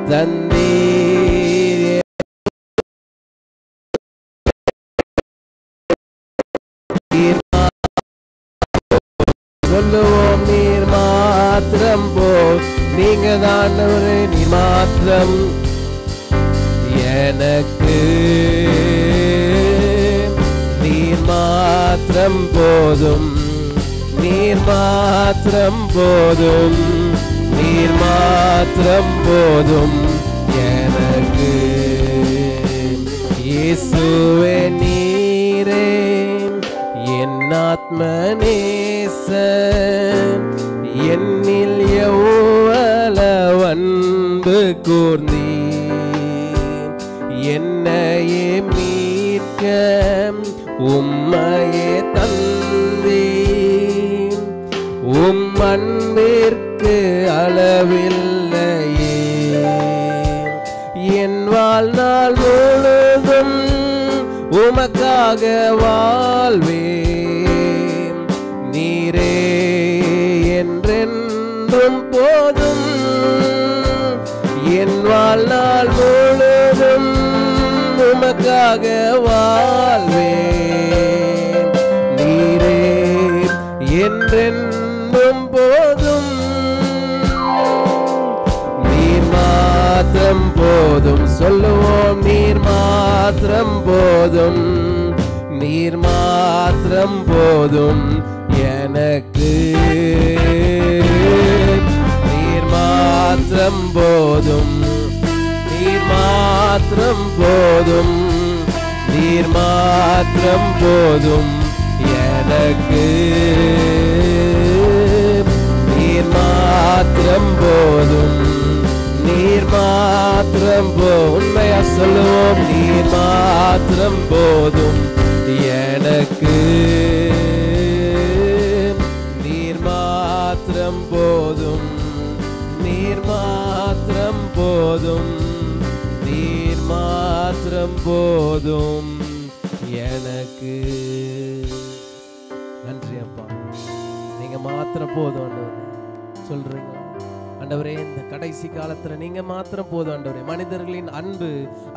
தந்தீர். சொல்லுவோம் நீர் மாத்திரம் போ, நீங்க தான் நீர் மாத்திரம் எனக்கு, நீர் மாத்திரம் போதும், நீர் மாத்திரம் போதும், நீர் மாத்திரம் போதும் எனக்கு. இயேசுவே நீரே என் ஆத்ம நேசன், என்னில் எவ்வளவு அன்பு கூர்ந்தீர், என்னையே மீட்க உம்மையே தந்தீர், உம் அன்பிற்கு அளவில்லையே. என் வாழ்நாள் முழுதும் உமக்காக வாழ்வேன், நீரே என்றென்றும் போதும். என் வாழ்நாள் முழுதும் உமக்காக வாழ்வேன், நீரே என்றென்றும் போதும். நீர் மாத்திரம் போதும், சொல்லுவோம் நீர் மாத்திரம் போதும், நீர் மாத்திரம் போதும் எனக்கு, நீர் மாத்திரம் போதும், நீர் மாத்திரம் போதும், நீர் மாத்திரம் போதும் எனக்கு, நீர் மாத்திரம் போதும், நீர் மாத்திரம் உண்மையா சொல்லுவோம் நீர் மாத்திரம் போதும் எனக்கு, நீர் மாத்திரம் போதும், நீர் மாத்திரம் போதும், நீர் மாத்திரம் போதும் எனக்கு. நன்றி அப்பா, நீங்க மாத்திரம் போதும் ஆண்டவரே. சொல்றீங்களா ஆண்டவரே, இந்த கடைசி காலத்துல நீங்க மாத்திரம் போதும் ஆண்டவரே. மனிதர்களின் அன்பு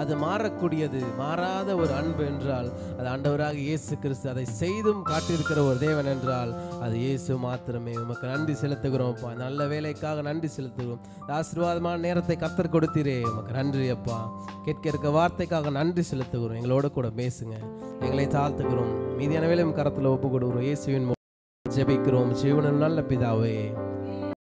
அது மாறக்கூடியது, மாறாத ஒரு அன்பு என்றால் அது ஆண்டவராக இயேசு கிறிஸ்து அதை செய்தும் காட்டியிருக்கிற ஒரு தேவன் என்றால் அது இயேசு மாத்திரமே. உமக்கு நன்றி செலுத்துகிறோம் அப்பா, நல்ல வேலைக்காக நன்றி செலுத்துகிறோம். ஆசீர்வாதமான நேரத்தை கர்த்தர் கொடுத்தீரே, உமக்கு நன்றி அப்பா. கேட்க இருக்க வார்த்தைக்காக நன்றி செலுத்துகிறோம். எங்களோட கூட பேசுங்க, எங்களை தாழ்த்துக்கிறோம். மீதியான வேலையும் கரத்தில் ஒப்பு கொடுக்கிறோம். இயேசுவின் ஜெபிக்கிறோம் ஜீவனில் நல்ல பிதாவே.